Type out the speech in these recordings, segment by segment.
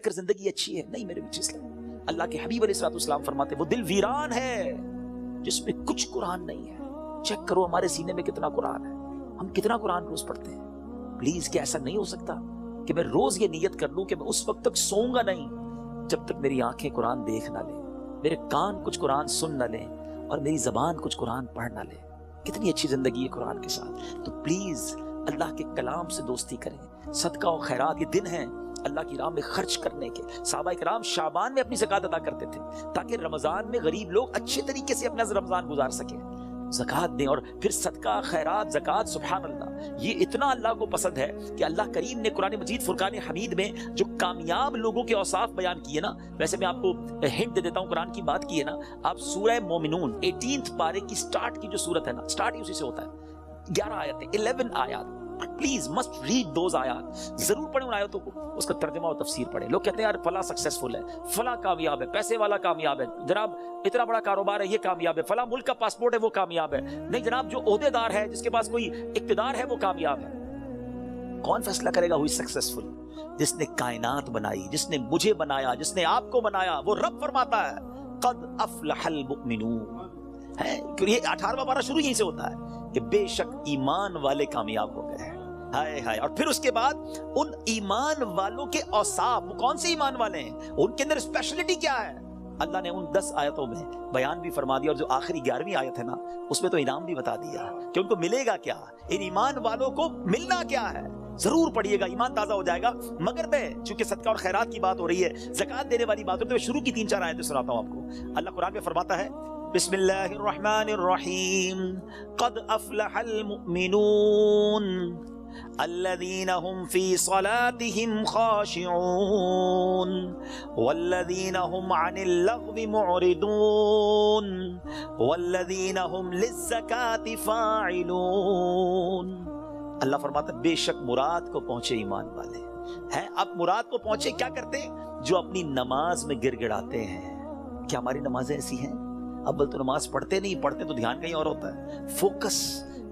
کر زندگی اچھی ہے. نہیں میرے پیچھے اسلام. اللہ کے حبیب علیہ السلام فرماتے وہ دل ویران ہے جس میں کچھ قرآن نہیں ہے. چیک کرو ہمارے سینے میں کتنا قرآن ہے, ہم کتنا قرآن روز پڑھتے ہیں. پلیز کیا ایسا نہیں ہو سکتا کہ میں روز یہ نیت کر لوں کہ میں اس وقت تک سوؤں گا نہیں جب تک میری آنکھیں قرآن دیکھ نہ لیں, میرے کان کچھ قرآن سن نہ لیں, اور میری زبان کچھ قرآن پڑھ نہ لے. کتنی اچھی زندگی ہے قرآن کے ساتھ. تو پلیز اللہ کے کلام سے دوستی کریں. صدقہ و خیرات یہ دن ہیں اللہ کی راہ میں خرچ کرنے کے. صحابہ کرام شعبان میں اپنی زکوٰۃ ادا کرتے تھے تاکہ رمضان میں غریب لوگ اچھے طریقے سے اپنا رمضان گزار سکیں. زکوٰۃ دیں اور پھر صدقہ خیرات زکوٰۃ. سبحان اللہ, یہ اتنا اللہ کو پسند ہے کہ اللہ کریم نے قرآن مجید فرقان حمید میں جو کامیاب لوگوں کے اوصاف بیان کیے نا, ویسے میں آپ کو ہنٹ دے دیتا ہوں, قرآن کی بات کی ہے نا, آپ سورہ مومنون 18 پارے کی سٹارٹ کی جو سورت ہے نا, سٹارٹ ہی اسی سے ہوتا ہے. 11 آیتیں, 11 آیات. پلیز مسٹ ریڈ دوز آیات, ضرور پڑھیں ان آیتوں کو, اس کا ترجمہ اور تفسیر پڑھیں. لوگ کہتے ہیں یار فلاں سکسیسفل ہے, فلاں کامیاب ہے, پیسے والا کامیاب ہے, جناب اتنا بڑا کاروبار ہے یہ کامیاب ہے, فلاں ملک کا پاسپورٹ ہے وہ کامیاب ہے. نہیں جناب, جو عہدے دار ہے, جس کے پاس کوئی اقتدار ہے وہ کامیاب ہے. کون فیصلہ کرے گا ہوئی سکسیسفل؟ جس نے کائنات بنائی, جس نے مجھے بنایا, جس نے آپ کو بنایا, وہ رب فرماتا ہے قد افلح المؤمنون ہے. یہ 18واں پارہ شروع یہیں سے ہوتا ہے کہ بے شک ایمان والے کامیاب ہو گئے ہیں. ہائے ہائے. اور پھر اس کے بعد ان ایمان والوں کے اوصاف, وہ کون سے ایمان والے ہیں, ان کے اندر اسپیشلٹی کیا ہے, اللہ نے ان 10 آیتوں میں بیان بھی فرما دیا. اور جو آخری 11ویں آیت ہے نا, اس میں تو انعام بھی بتا دیا کہ ان کو ملے گا کیا, ان ایمان والوں کو ملنا کیا ہے. ضرور پڑھیے گا, ایمان تازہ ہو جائے گا. مگر میں چونکہ صدقہ اور خیرات کی بات ہو رہی ہے, زکوٰۃ دینے والی بات ہو رہی ہے, تو شروع کی 3-4 آیتیں سناتا ہوں آپ کو. اللہ قرآن میں فرماتا ہے بسم اللہ الرحمن الرحیم قد افلح المؤمنون الذين هم في صلاتهم خاشعون والذين هم عن اللغو معرضون والذين هم للزكاة فاعلون. اللہ فرماتا ہے بے شک مراد کو پہنچے ایمان والے ہیں. اب مراد کو پہنچے کیا کرتے ہیں, جو اپنی نماز میں گر گڑاتے ہیں. کیا ہماری نمازیں ایسی ہیں؟ اول تو نماز پڑھتے نہیں, پڑھتے تو دھیان کہیں اور ہوتا ہے. فوکس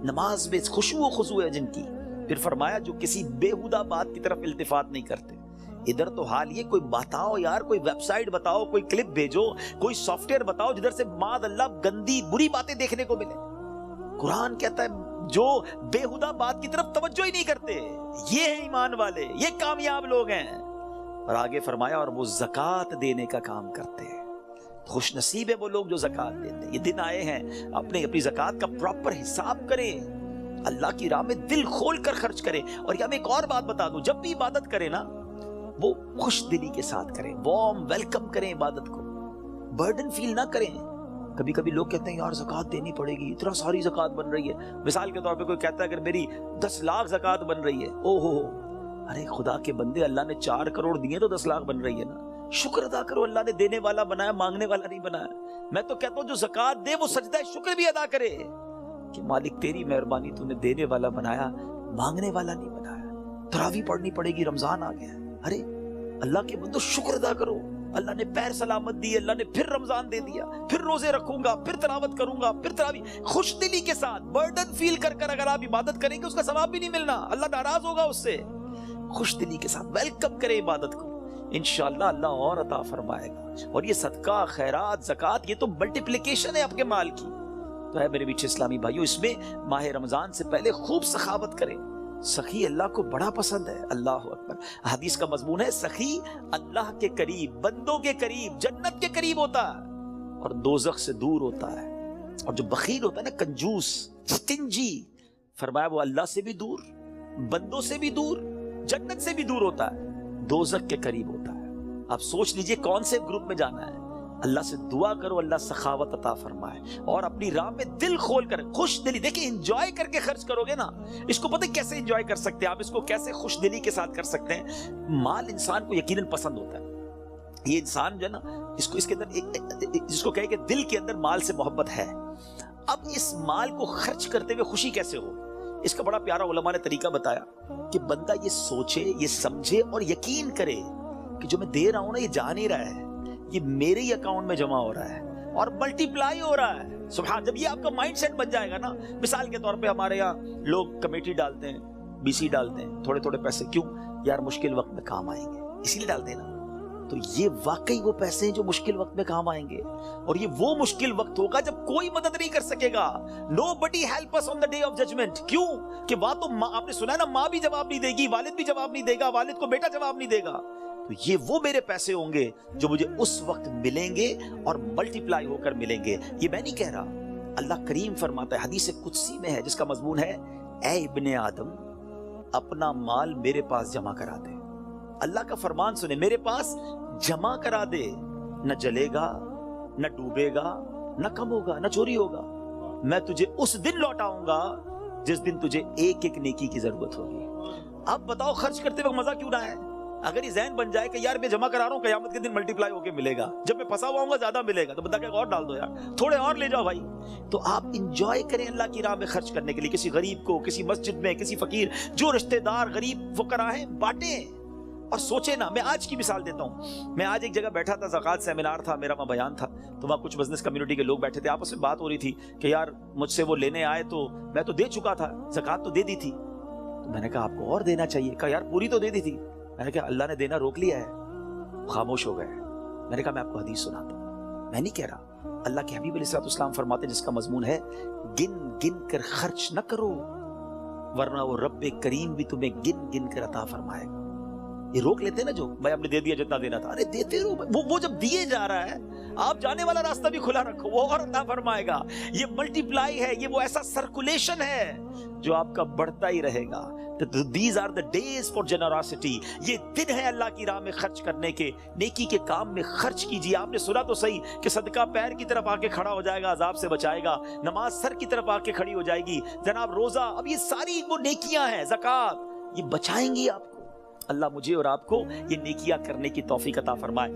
نماز میں خشوع و خضوع ہے جن کی. پھر فرمایا جو کسی بےہودہ بات کی طرف التفات نہیں کرتے. ادھر تو حال یہ, کوئی بتاؤ یار, کوئی ویب سائٹ بتاؤ, کوئی کلپ بھیجو, کوئی سافٹ ویئر بتاؤ جدھر سے معاذ اللہ گندی بری باتیں دیکھنے کو ملے. قرآن کہتا ہے جو بےہودہ بات کی طرف توجہ ہی نہیں کرتے, یہ ہیں ایمان والے, یہ کامیاب لوگ ہیں. اور آگے فرمایا اور وہ زکوٰۃ دینے کا کام کرتے ہیں. خوش نصیب ہے وہ لوگ جو زکوٰۃ دیتے ہیں. یہ دن آئے ہیں اپنی زکوٰۃ کا پراپر حساب کریں, اللہ کی راہ میں دل کھول کر خرچ کریں. اور یہ میں ایک اور بات بتا دوں, جب بھی عبادت کریں نا, وہ خوش دلی کے ساتھ کریں, وارم ویلکم کریں عبادت کو, برڈن فیل نہ کریں. کبھی کبھی لوگ کہتے ہیں یار زکوٰۃ دینی پڑے گی, اتنا ساری زکوٰۃ بن رہی ہے. مثال کے طور پہ کوئی کہتا ہے اگر میری 10 لاکھ زکوٰۃ بن رہی ہے, او ہو, ارے خدا کے بندے, اللہ نے 4 کروڑ دیے تو 10 لاکھ بن رہی ہے نا. شکر ادا کرو, اللہ نے دینے والا بنایا, مانگنے والا نہیں بنایا. میں تو کہتا ہوں جو زکوٰۃ دے وہ سجدہ شکر بھی ادا کرے کہ مالک تیری مہربانی, تو نے دینے والا بنایا, مانگنے والا نہیں بنایا. تراویح پڑھنی پڑے گی, رمضان آ گیا. ارے اللہ کے بندو شکر ادا کرو, اللہ نے پیر سلامت دی, اللہ نے پھر رمضان دے دیا, پھر روزے رکھوں گا, پھر تلاوت کروں گا, پھر تراویح. خوش دلی کے ساتھ برڈن فیل کر کر اگر آپ عبادت کریں گے اس کا ثواب بھی نہیں ملنا, اللہ ناراض ہوگا اس سے. خوش دلی کے ساتھ ویلکم کریں عبادت کو, انشاءاللہ اللہ اور عطا فرمائے گا. اور یہ صدقہ خیرات زکوٰۃ یہ تو ملٹیپلیکیشن ہے آپ کے مال کی. تو ہے میرے میٹھے اسلامی بھائیوں, اس میں ماہ رمضان سے پہلے خوب سخاوت کریں. سخی اللہ کو بڑا پسند ہے. اللہ اکبر. حدیث کا مضمون ہے سخی اللہ کے قریب, بندوں کے قریب, جنت کے قریب ہوتا ہے اور دوزخ سے دور ہوتا ہے. اور جو بخیل ہوتا ہے نا, کنجوس, سٹنجی, فرمایا وہ اللہ سے بھی دور, بندوں سے بھی دور, جنت سے بھی دور ہوتا ہے, دوزخ کے قریب ہوتا ہے. آپ سوچ لیجئے کون سے گروپ میں جانا ہے. اللہ سے دعا کرو اللہ سخاوت عطا فرمائے, اور اپنی راہ میں دل کھول کر خوش دلی. دیکھیں انجوائے کر کے خرچ کرو گے نا, اس کو پتہ کیسے انجوائے کر سکتے ہیں آپ, اس کو کیسے خوش دلی کے ساتھ کر سکتے ہیں. مال انسان کو یقیناً پسند ہوتا ہے. یہ انسان جو ہے نا, اس کے اندر جس کو کہے کہ دل کے اندر مال سے محبت ہے. اب اس مال کو خرچ کرتے ہوئے خوشی کیسے ہو, اس کا بڑا پیارا علماء نے طریقہ بتایا کہ بندہ یہ سوچے, یہ سمجھے اور یقین کرے کہ جو میں دے رہا ہوں نا یہ جا نہیں رہا ہے, یہ میرے ہی اکاؤنٹ میں جمع ہو رہا ہے اور ملٹیپلائی ہو رہا ہے. سبحان. جب یہ آپ کا مائنڈ سیٹ بن جائے گا نا, مثال کے طور پہ ہمارے یہاں لوگ کمیٹی ڈالتے ہیں, BC ڈالتے ہیں, تھوڑے تھوڑے پیسے, کیوں یار مشکل وقت میں کام آئیں گے, اسی لیے ڈالتے ہیں نا. تو یہ واقعی وہ پیسے ہیں جو مشکل وقت میں کام آئیں گے. اور یہ وہ مشکل وقت ہوگا جب کوئی مدد نہیں کر سکے گا. Nobody help us on the day of judgment. کیوں کہ وہاں تو آپ نے سنا ہے نا, ماں بھی جواب نہیں دے گی, والد بھی جواب نہیں دے گا, والد کو بیٹا جواب نہیں دے گا. تو یہ وہ میرے پیسے ہوں گے جو مجھے اس وقت ملیں گے اور ملٹیپلائی ہو کر ملیں گے. یہ میں نہیں کہہ رہا, اللہ کریم فرماتا ہے, حدیث قدسی میں ہے جس کا مضمون ہے, اے ابن آدم اپنا مال میرے پاس جمع کرا دے. اللہ کا فرمان سنے, میرے پاس جمع کرا دے, نہ جلے گا, نہ ڈوبے گا, نہ کم ہوگا, نہ چوری ہوگا. میں تجھے اس دن لوٹاؤں گا جس دن تجھے ایک ایک نیکی کی ضرورت ہوگی. اب بتاؤ خرچ کرتے وقت مزہ کیوں نہ ہے؟ اگر یہ ذہن بن جائے کہ یار میں جمع کرا رہا ہوں, قیامت کے دن ملٹیپلائی ہو کے ملے گا, جب میں پھنسا ہوا ہوں گا زیادہ ملے گا, تو بندہ کہ اور ڈال دو یار, تھوڑے اور لے جاؤ بھائی. تو آپ انجوائے کریں اللہ کی راہ میں خرچ کرنے کے لیے. کسی غریب کو, کسی مسجد میں, کسی فقیر, جو رشتہ دار غریب فقراء ہیں, بانٹیں. اور سوچے نا, میں آج کی مثال دیتا ہوں. میں آج ایک جگہ بیٹھا تھا, زکوٰۃ سیمینار تھا میرا, وہاں بیان تھا, تو وہاں کچھ بزنس کمیونٹی کے لوگ بیٹھے تھے, آپس میں بات ہو رہی تھی کہ یار مجھ سے وہ لینے آئے تو میں تو دے چکا تھا, زکوٰۃ تو دے دی تھی. تو میں نے کہا آپ کو اور دینا چاہیے. کہا یار پوری تو دے دی تھی. میں نے کہا اللہ نے دینا روک لیا ہے. خاموش ہو گئے. میں نے کہا میں آپ کو حدیث سناتا ہوں, میں نہیں کہہ رہا. اللہ کے حبیب علیہ السلام فرماتے ہیں جس کا مضمون ہے, گن گن کر خرچ نہ کرو ورنہ وہ رب کریم بھی تمہیں گن گن کر عطا فرمائے گا. یہ روک لیتے ہیں نا جو, بھائی آپ نے دے دیا جتنا دینا تھا, ارے دیتے رہو. وہ جب دیے جا رہا ہے, آپ جانے والا راستہ بھی کھلا رکھو, وہ اور عطا فرمائے گا. یہ ملٹیپلائی ہے, یہ وہ ایسا سرکولیشن ہے جو آپ کا بڑھتا ہی رہے گا. These are the days for generosity. یہ دن ہے اللہ کی راہ میں خرچ کرنے کے, نیکی کے کام میں خرچ کیجیے. آپ نے سنا تو صحیح کہ صدقہ پیر کی طرف آ کے کھڑا ہو جائے گا, عذاب سے بچائے گا. نماز سر کی طرف آ کے کھڑی ہو جائے گی. جناب روزہ, اب یہ ساری وہ نیکیاں ہیں, زکوٰۃ, یہ بچائیں گی آپ کو. اللہ مجھے اور آپ کو یہ نیکیاں کرنے کی توفیق عطا فرمائے.